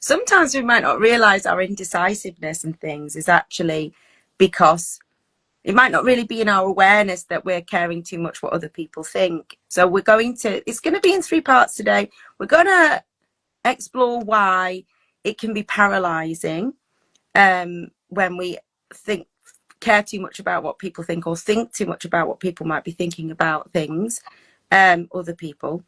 sometimes we might not realize our indecisiveness and things is actually because it might not really be in our awareness that we're caring too much what other people think. So it's going to be in 3 parts today. We're going to explore why it can be paralyzing when we care too much about what people think, or think too much about what people might be thinking about things, other people,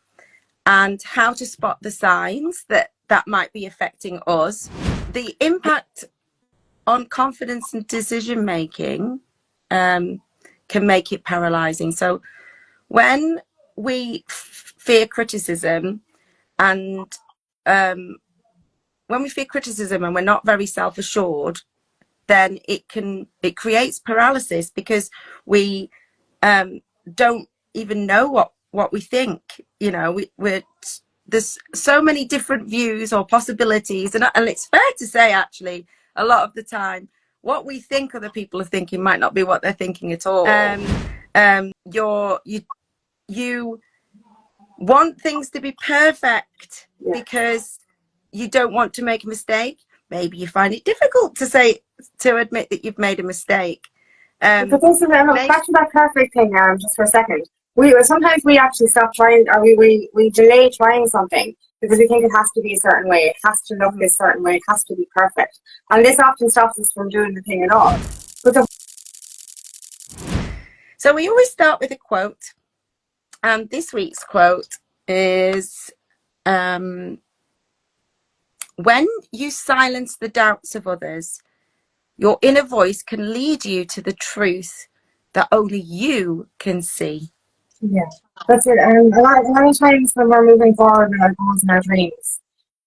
and how to spot the signs that might be affecting us, the impact on confidence and decision making can make it paralyzing. So when we fear criticism and when we fear criticism and we're not very self-assured, then it creates paralysis, because we don't even know what we think. You know, there's so many different views or possibilities, and it's fair to say, actually, a lot of the time what we think other people are thinking might not be what they're thinking at all. You want things to be perfect because you don't want to make a mistake. Maybe you find it difficult to admit that you've made a mistake. Back to that perfect thing, just for a second. Sometimes we actually stop trying, or we delay trying something because we think it has to be a certain way, it has to look this certain way, it has to be perfect, and this often stops us from doing the thing at all. So we always start with a quote, and this week's quote is, when you silence the doubts of others, your inner voice can lead you to the truth that only you can see. Yeah, that's it. And a lot of times when we're moving forward with our goals and our dreams,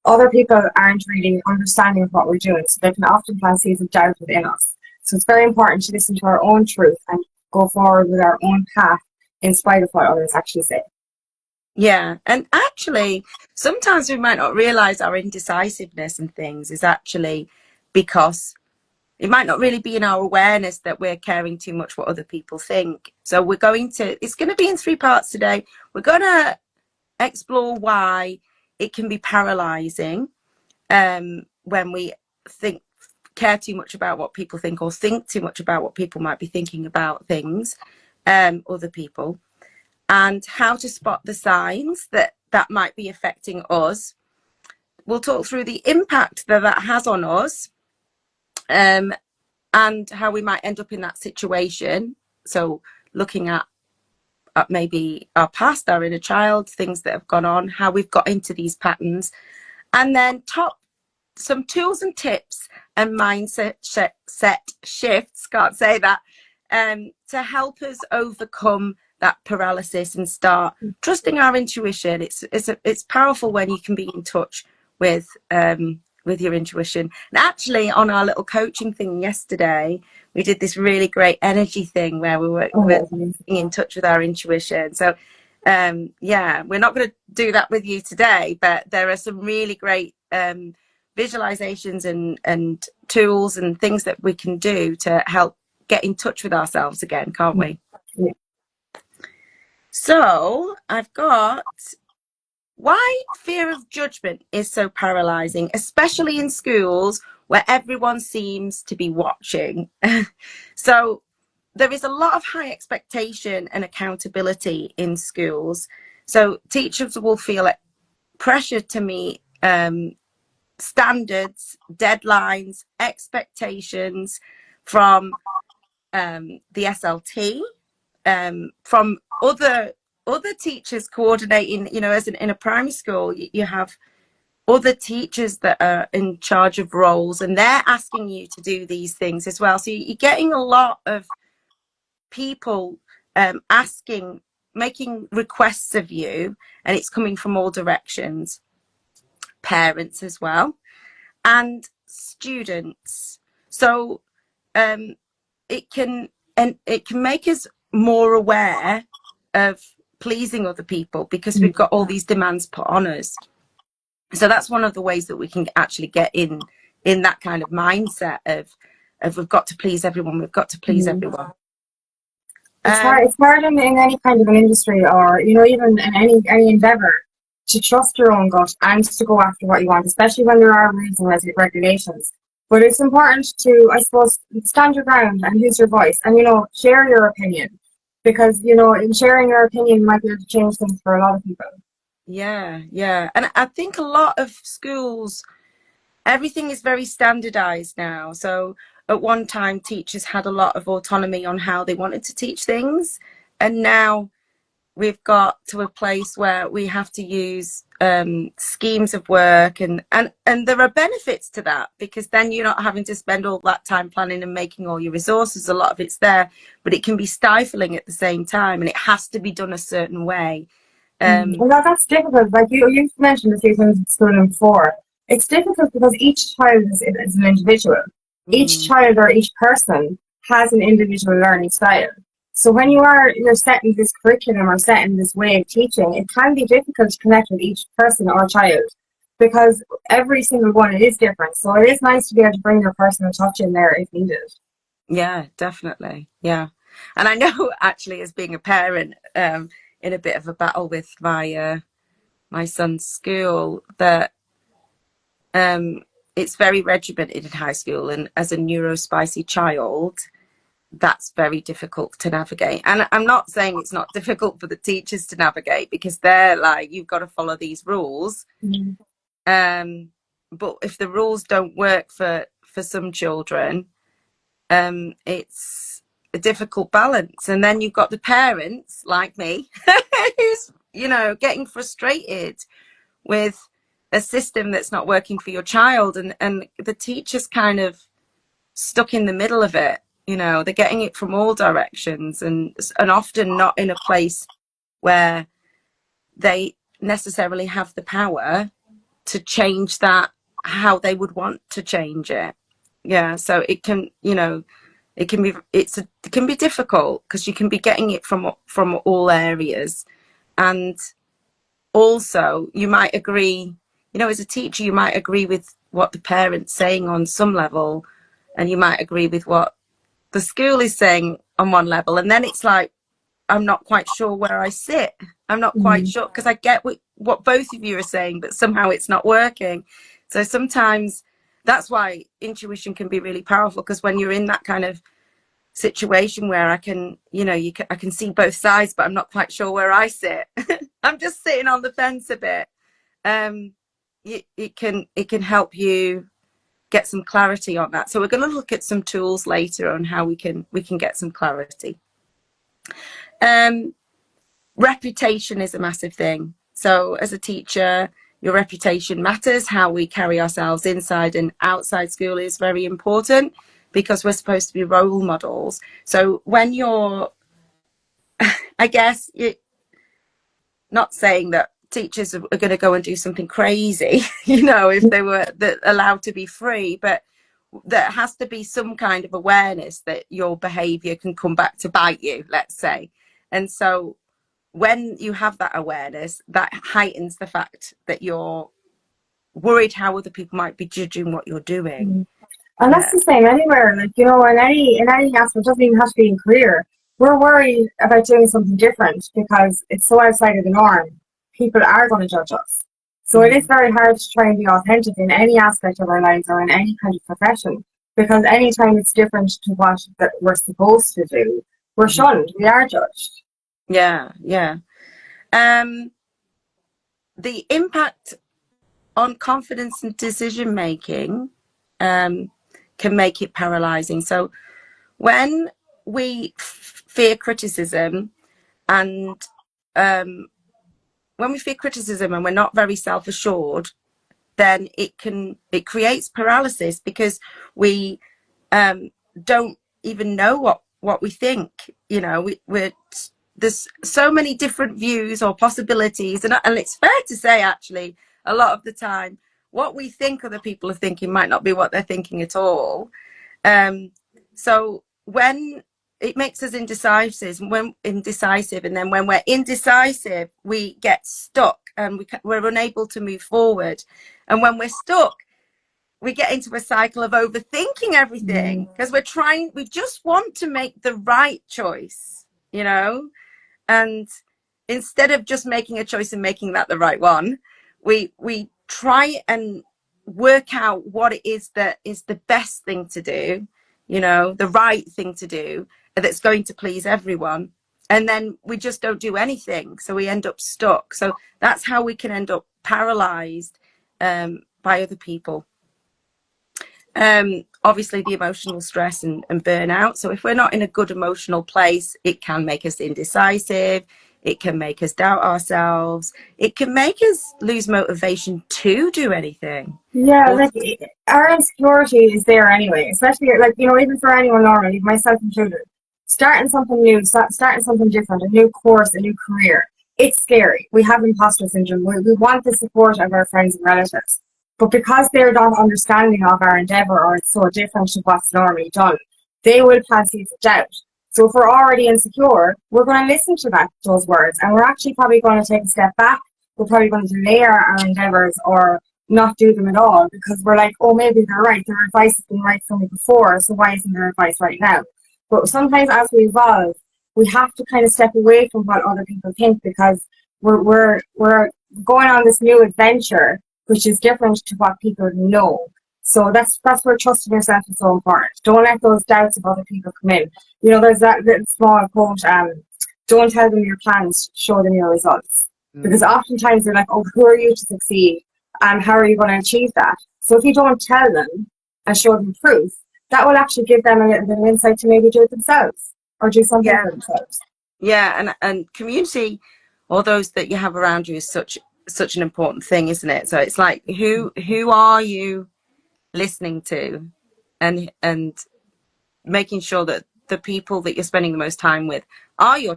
other people aren't really understanding of what we're doing, so they can often plant seeds of doubt within us. So it's very important to listen to our own truth and go forward with our own path in spite of what others actually say. Yeah, and actually, sometimes we might not realize our indecisiveness and things is actually because it might not really be in our awareness that we're caring too much what other people think. So it's going to be in 3 parts today. We're going to explore why it can be paralyzing when we care too much about what people think, or think too much about what people might be thinking about things, other people, and how to spot the signs that might be affecting us. We'll talk through the impact that has on us, and how we might end up in that situation. So looking at maybe our past, our inner child, things that have gone on, how we've got into these patterns, and then some tools and tips and mindset shifts, can't say that, to help us overcome that paralysis and start trusting our intuition. It's powerful when you can be in touch with your intuition. And actually, on our little coaching thing yesterday, we did this really great energy thing where we were being in touch with our intuition. So we're not going to do that with you today, but there are some really great visualizations and tools and things that we can do to help get in touch with ourselves again, can't we? Yeah. So I've got why fear of judgment is so paralyzing, especially in schools where everyone seems to be watching. So there is a lot of high expectation and accountability in schools. So teachers will feel pressure to meet standards, deadlines, expectations from the SLT, from other teachers coordinating. You know, in a primary school, you have other teachers that are in charge of roles, and they're asking you to do these things as well. So you're getting a lot of people making requests of you, and it's coming from all directions. Parents as well, and students. So it can make us more aware of pleasing other people because we've got all these demands put on us. So that's one of the ways that we can actually get in that kind of mindset of we've got to please everyone, we've got to please everyone. It's hard in any kind of an industry, or even in any endeavor, to trust your own gut and to go after what you want, especially when there are rules and regulations. But it's important to, I suppose, stand your ground and use your voice and, share your opinion. Because, in sharing your opinion, you might be able to change things for a lot of people. Yeah, yeah. And I think a lot of schools, everything is very standardized now. So at one time, teachers had a lot of autonomy on how they wanted to teach things. And now we've got to a place where we have to use schemes of work, and there are benefits to that, because then you're not having to spend all that time planning and making all your resources. A lot of it's there, but it can be stifling at the same time, and it has to be done a certain way. Well, that's difficult. Like you've mentioned a few things at school before. It's difficult because each child is an individual. Each child or each person has an individual learning style. So when you're setting this curriculum or setting this way of teaching, it can be difficult to connect with each person or child because every single one is different. So it is nice to be able to bring your personal touch in there if needed. Yeah, definitely. Yeah. And I know actually, as being a parent, in a bit of a battle with my son's school, that it's very regimented in high school, and as a neurospicy child, that's very difficult to navigate. And I'm not saying it's not difficult for the teachers to navigate, because they're like, you've got to follow these rules. But if the rules don't work for some children, it's a difficult balance. And then you've got the parents like me who's getting frustrated with a system that's not working for your child, and the teachers kind of stuck in the middle of it. They're getting it from all directions, and often not in a place where they necessarily have the power to change that how they would want to change it. Yeah, so it can be difficult, because you can be getting it from all areas. And also, you might agree, as a teacher, you might agree with what the parent's saying on some level, and you might agree with what the school is saying on one level. And then it's like, I'm not quite sure where I sit. I'm not quite sure, because I get what both of you are saying, but somehow it's not working. So sometimes that's why intuition can be really powerful, because when you're in that kind of situation where I can see both sides, but I'm not quite sure where I sit. I'm just sitting on the fence a bit. It can help you get some clarity on that. So we're going to look at some tools later on how we can get some clarity. Reputation is a massive thing. So as a teacher, your reputation matters. How we carry ourselves inside and outside school is very important, because we're supposed to be role models. So when you're, I guess, not saying that teachers are going to go and do something crazy, if they were allowed to be free, but there has to be some kind of awareness that your behavior can come back to bite you, let's say. And so when you have that awareness, that heightens the fact that you're worried how other people might be judging what you're doing. And that's the same anywhere. Like, in any aspect, it doesn't even have to be in career. We're worried about doing something different because it's so outside of the norm. People are going to judge us. So it is very hard to try and be authentic in any aspect of our lives or in any kind of profession, because anytime it's different to what that we're supposed to do, we're shunned. We are judged. Yeah. The impact on confidence and decision making can make it paralyzing. So when we fear criticism, and when we fear criticism and we're not very self-assured, then it creates paralysis, because we don't even know what we think. There's so many different views or possibilities, and it's fair to say, actually, a lot of the time, what we think other people are thinking might not be what they're thinking at all. So when it makes us indecisive, and then when we're indecisive, we get stuck, and we're unable to move forward. And when we're stuck, we get into a cycle of overthinking everything, because we just want to make the right choice, and instead of just making a choice and making that the right one, we try and work out what it is that is the best thing to do, you know, the right thing to do, that's going to please everyone. And then we just don't do anything. So we end up stuck. So that's how we can end up paralyzed by other people. Obviously the emotional stress and burnout. So if we're not in a good emotional place, it can make us indecisive. It can make us doubt ourselves. It can make us lose motivation to do anything. Yeah, like our insecurity is there anyway, especially like, you know, even for anyone normal, even myself included. Starting something new, starting something different, a new course, a new career. It's scary. We have imposter syndrome. We want the support of our friends and relatives. But because they're not understanding of our endeavour or it's so different to what's normally done, they will plant seeds of doubt. So if we're already insecure, we're going to listen to those words, and we're actually probably going to take a step back. We're probably going to delay our endeavours or not do them at all because we're like, oh, maybe they're right. Their advice has been right for me before, so why isn't their advice right now? But sometimes as we evolve, we have to kind of step away from what other people think because we're going on this new adventure, which is different to what people know. So that's where trusting yourself is so important. Don't let those doubts of other people come in. You know, there's that little small quote, don't tell them your plans, show them your results. Because oftentimes they're like, oh, who are you to succeed? And how are you going to achieve that? So if you don't tell them and show them proof, that will actually give them a little bit of insight to maybe do it themselves or do something for themselves. Yeah, and community, or those that you have around you, is such an important thing, isn't it? So it's like, who are you listening to, and making sure that the people that you're spending the most time with are your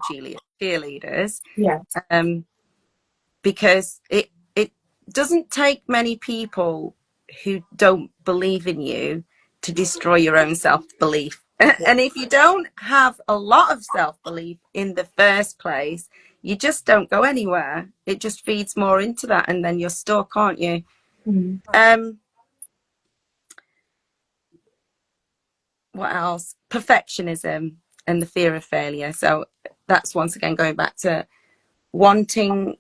cheerleaders. Yeah. Because it doesn't take many people who don't believe in you to destroy your own self-belief. And if you don't have a lot of self-belief in the first place, you just don't go anywhere. It just feeds more into that, and then you're stuck, aren't you? What else? Perfectionism and the fear of failure. So that's once again going back to wanting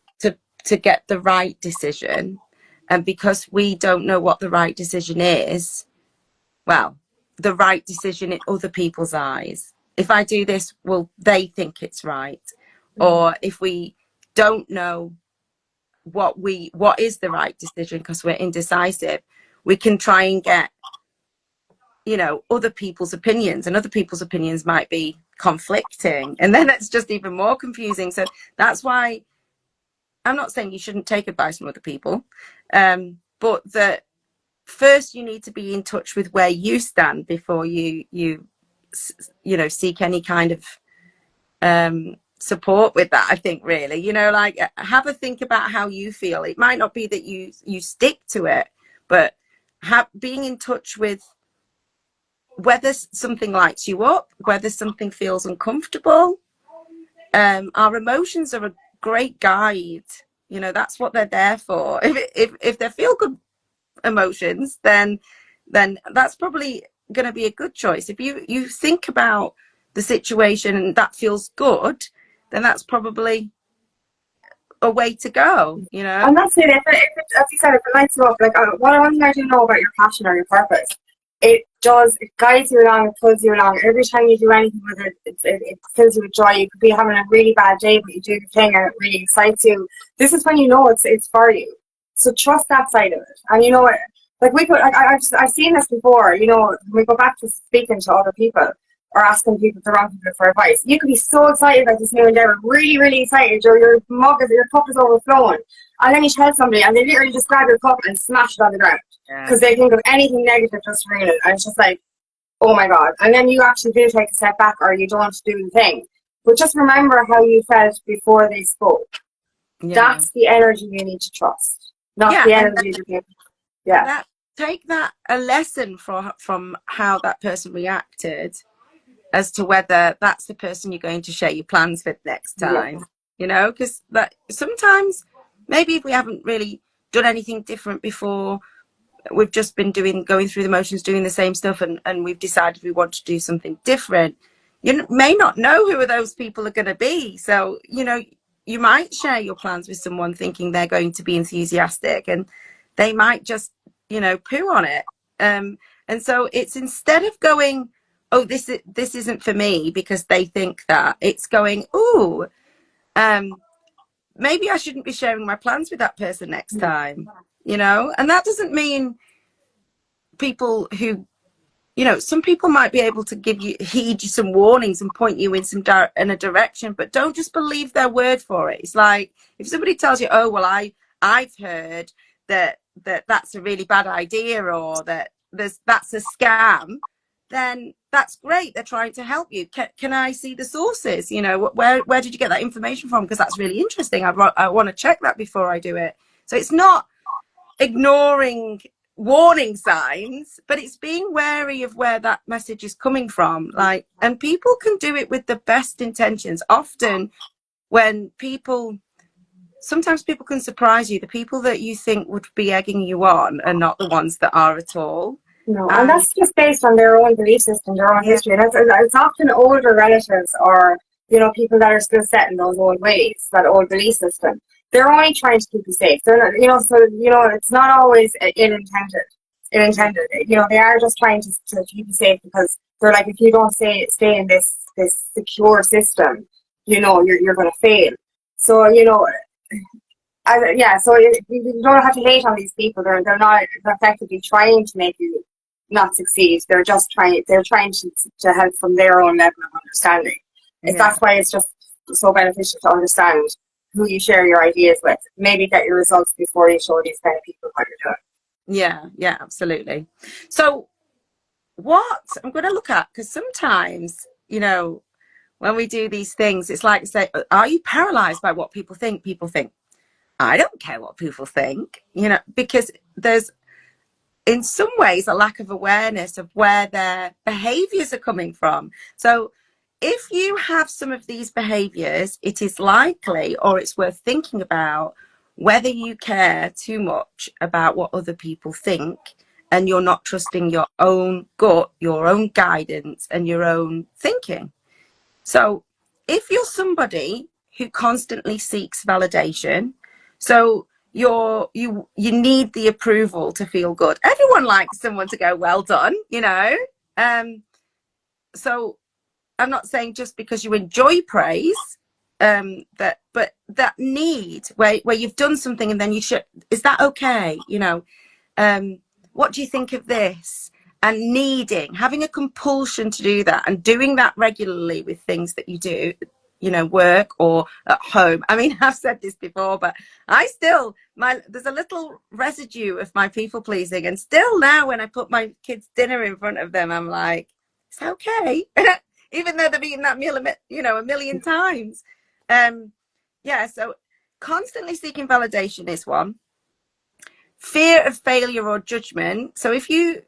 to get the right decision. And because we don't know what the right decision is, well, the right decision in other people's eyes. If I do this, will they think it's right? Or if we don't know what is the right decision because we're indecisive, we can try and get, you know, other people's opinions, and other people's opinions might be conflicting, and then it's just even more confusing. So that's why I'm not saying you shouldn't take advice from other people, but that first you need to be in touch with where you stand before you know, seek any kind of support with that. I think really, you know, like, have a think about how you feel. It might not be that you stick to it, but being in touch with whether something lights you up, whether something feels uncomfortable. Our emotions are a great guide. You know, that's what they're there for. If they feel good emotions, then that's probably going to be a good choice. If you think about the situation and that feels good, then that's probably a way to go, you know. And that's it. As you said, if it lights you up, like one thing I do know about your passion or your purpose, it guides you along, it pulls you along. Every time you do anything with it, it fills you with joy. You could be having a really bad day, but you do the thing and it really excites you. This is when you know it's for you. So trust that side of it. And you know what, like I've seen this before, you know, when we go back to speaking to other people or asking people, the wrong people for advice. You could be so excited about this new endeavour, really, really excited, or your cup is overflowing. And then you tell somebody and they literally just grab your cup and smash it on the ground. Because they think of anything negative just to ruin it. And it's just like, oh my God. And then you actually do take a step back or you don't do the thing. But just remember how you felt before they spoke. Yeah. That's the energy you need to trust. Not the energy you give. Yeah. Take that a lesson from how that person reacted as to whether that's the person you're going to share your plans with next time. Yeah. You know, because that sometimes maybe if we haven't really done anything different before, we've just been going through the motions, doing the same stuff, and we've decided we want to do something different. You may not know who those people are going to be. So, you know, you might share your plans with someone thinking they're going to be enthusiastic, and they might just, you know, poo on it. And so it's, instead of going, oh, this isn't for me because they think that, it's going, ooh, maybe I shouldn't be sharing my plans with that person next time, you know. And that doesn't mean people who, you know, some people might be able to heed you some warnings and point you in in a direction, but don't just believe their word for it. It's like, if somebody tells you, oh, well, I've heard that's a really bad idea, or that's a scam, then that's great. They're trying to help you. Can I see the sources? You know, where did you get that information from? Because that's really interesting. I want to check that before I do it. So it's not ignoring warning signs, but it's being wary of where that message is coming from. Like, and people can do it with the best intentions. Often when sometimes people can surprise you. The people that you think would be egging you on are not the ones that are at all. No, and that's just based on their own belief system, their own history. And it's often older relatives, or, you know, people that are still set in those old ways, that old belief system. They're only trying to keep you safe. They're not, you know, so, you know, it's not always ill-intended. You know, they are just trying to keep you safe, because they're like, if you don't stay in this secure system, you know, you're going to fail. So, you know, so you don't have to hate on these people. They're not effectively trying to make you not succeed. They're trying to help from their own level of understanding. That's why it's just so beneficial to understand who you share your ideas with. Maybe get your results before you show these kind of people what you're doing. Yeah, absolutely. So what I'm going to look at, because sometimes, you know, when we do these things, it's like, say, are you paralyzed by what people think? People think, I don't care what people think, you know, because there's, in some ways, a lack of awareness of where their behaviors are coming from. So if you have some of these behaviors, it is likely, or it's worth thinking about, whether you care too much about what other people think, and you're not trusting your own gut, your own guidance, and your own thinking. So if you're somebody who constantly seeks validation, so you need the approval to feel good. Everyone likes someone to go, well done, you know. So I'm not saying just because you enjoy praise, but that need where you've done something and then you should, is that okay? You know, what do you think of this? And having a compulsion to do that, and doing that regularly with things that you do, you know, work or at home. I mean, I've said this before, but there's a little residue of my people pleasing. And still now, when I put my kids' dinner in front of them, I'm like, it's okay. Even though they've eaten that meal, you know, a million times. So constantly seeking validation is one. Fear of failure or judgment. So if you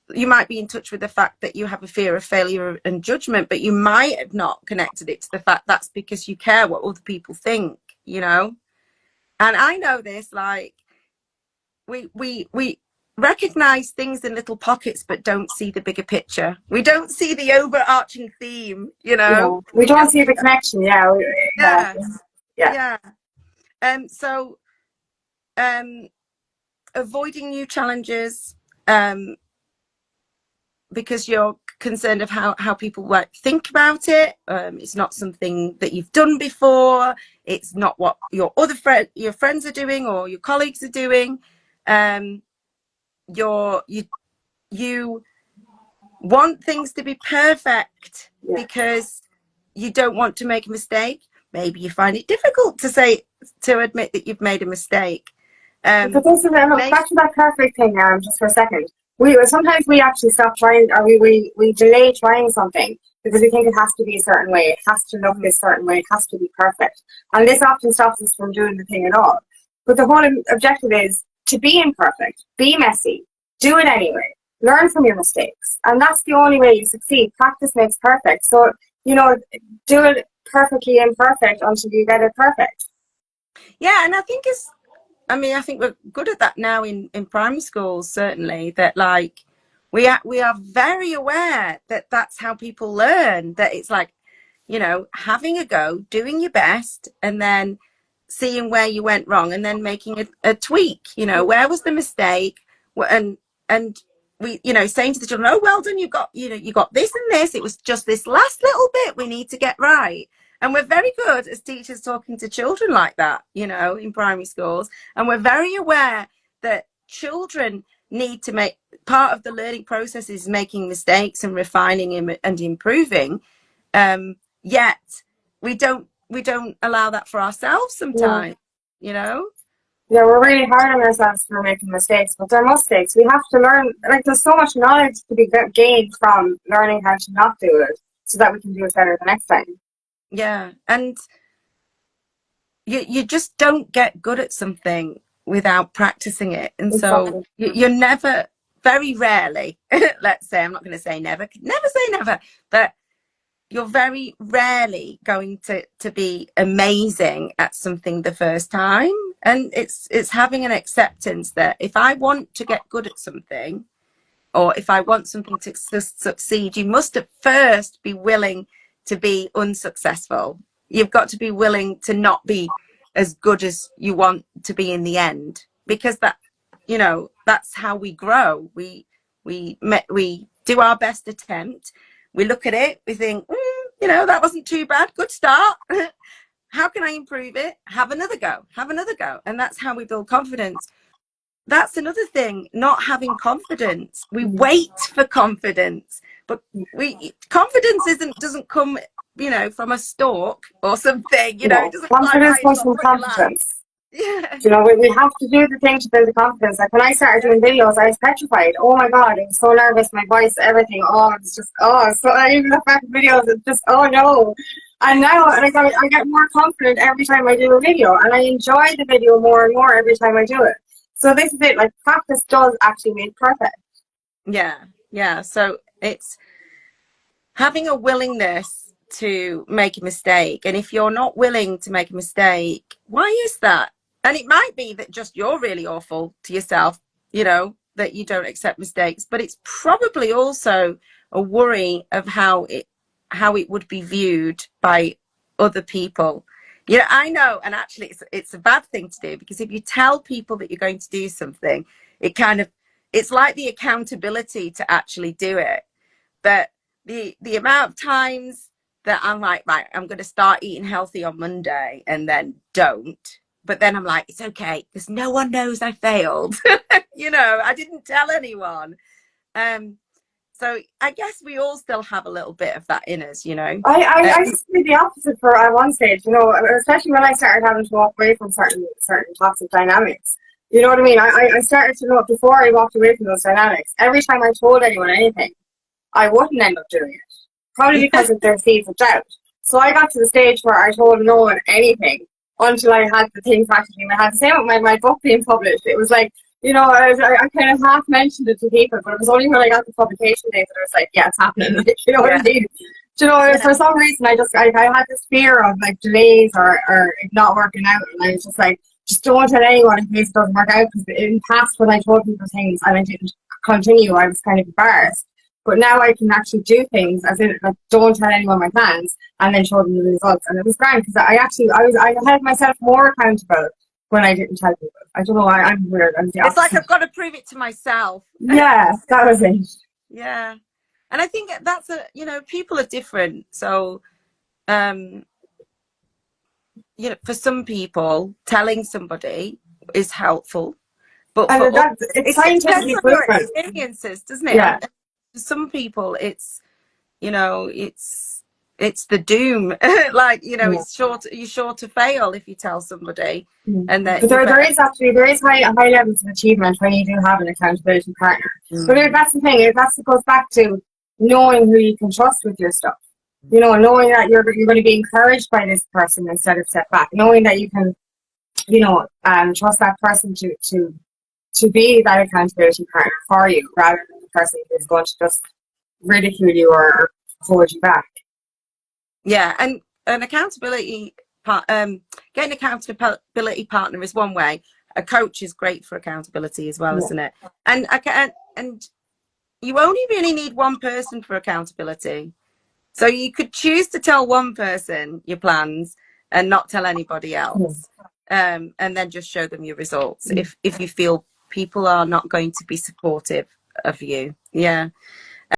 might be in touch with the fact that you have a fear of failure and judgment, but you might have not connected it to the fact that's because you care what other people think, you know. And I know this, like, we recognize things in little pockets, but don't see the bigger picture. We don't see the overarching theme, you know. We don't see the connection. Yeah. So avoiding new challenges, because you're concerned of how people might think about it. It's not something that you've done before. It's not what your friends are doing or your colleagues are doing. You want things to be perfect because you don't want to make a mistake. Maybe you find it difficult to admit that you've made a mistake. But this is, back to that perfect thing, just for a second. Sometimes we actually stop trying, or we delay trying something because we think it has to be a certain way, it has to look this certain way, it has to be perfect. And this often stops us from doing the thing at all. But the whole objective is to be imperfect, be messy, do it anyway, learn from your mistakes. And that's the only way you succeed. Practice makes perfect. So, you know, do it perfectly imperfect until you get it perfect. Yeah, and I think we're good at that now in primary schools, certainly, that like we are very aware that that's how people learn, that it's like you know, having a go, doing your best, and then seeing where you went wrong, and then making a tweak. You know, where was the mistake? And we, you know, saying to the children, oh, well done, you got, you know, you got this and this. It was just this last little bit we need to get right. And we're very good as teachers talking to children like that, you know, in primary schools. And we're very aware that children need to make, part of the learning process is making mistakes and refining and improving. Yet we don't allow that for ourselves Yeah. sometimes, you know. Yeah, we're really hard on ourselves for making mistakes, but they're mistakes. We have to learn, like, there's so much knowledge to be gained from learning how to not do it so that we can do it better the next time. Yeah, and you just don't get good at something without practicing it. And so Exactly. you're never, very rarely, let's say, I'm not going to say never, never say never, but you're very rarely going to be amazing at something the first time. And it's having an acceptance that if I want to get good at something, or if I want something to succeed, you must at first be willing to be unsuccessful. You've got to be willing to not be as good as you want to be in the end, because that, you know, that's how we grow. We do our best attempt. We look at it, we think, you know, that wasn't too bad. Good start. How can I improve it? Have another go. Have another go. And that's how we build confidence. That's another thing, not having confidence. We wait for confidence, but confidence doesn't come, you know, from a stalk or something, you know, it No, doesn't fly confidence right into comes your from front of your lap. competence. Yeah. You know, we have to do the thing to build the confidence. Like when I started doing videos, I was petrified. Oh my God, I was so nervous, my voice, everything. Oh, it's just, oh, so I even look back at videos, it's just, oh no. And now like, I get more confident every time I do a video, and I enjoy the video more and more every time I do it. So this is it, like practice does actually make perfect. Yeah. Yeah. So it's having a willingness to make a mistake. And if you're not willing to make a mistake, why is that? And it might be that just you're really awful to yourself, you know, that you don't accept mistakes, but it's probably also a worry of how it would be viewed by other people. Yeah, I know. And actually it's a bad thing to do, because if you tell people that you're going to do something, it kind of, it's like the accountability to actually do it. But the amount of times that I'm like, right, I'm going to start eating healthy on Monday, and then don't. But then I'm like, it's okay, because no one knows I failed. You know, I didn't tell anyone. Um, so I guess we all still have a little bit of that in us, you know. I used to be the opposite for at one stage, you know, especially when I started having to walk away from certain toxic dynamics. You know what I mean? I started to know before I walked away from those dynamics. Every time I told anyone anything, I wouldn't end up doing it, probably because of their seeds of doubt. So I got to the stage where I told no one anything until I had the thing practically in my hand. Same with my book being published. It was like, you know, I kind of half mentioned it to people, but it was only when I got the publication date that I was like, yeah, it's happening. Like, you know what I mean? You know, Yeah. for some reason, I had this fear of like delays or it not working out. And I was just like, just don't tell anyone in case it doesn't work out. Because in the past, when I told people things and I didn't continue, I was kind of embarrassed. But now I can actually do things as in like don't tell anyone my plans and then show them the results. And it was grand because I held myself more accountable when I didn't tell people. I don't know, I'm weird. I'm the It's like opposite. I've got to prove it to myself. Yeah, that was it. Yeah. And I think that's you know, people are different. So, um, you know, for some people, telling somebody is helpful, but for And others, it's it depends scientifically on your proven. experiences, doesn't it? Yeah. And for some people, it's, you know, it's the doom. Like, you know, Yeah. it's you're sure to fail if you tell somebody, Mm. and that But you there better. is actually high levels of achievement when you do have an accountability partner. But Mm. that's the thing. That goes back to knowing who you can trust with your stuff. You know, knowing that you're going to be encouraged by this person instead of set back. Knowing that you can, you know, trust that person to be that accountability partner for you, rather than the person who's going to just ridicule you or hold you back. Yeah, and an accountability getting accountability partner is one way. A coach is great for accountability as well, Yeah. isn't it? And you only really need one person for accountability. So you could choose to tell one person your plans and not tell anybody else, and then just show them your results if you feel people are not going to be supportive of you. Yeah.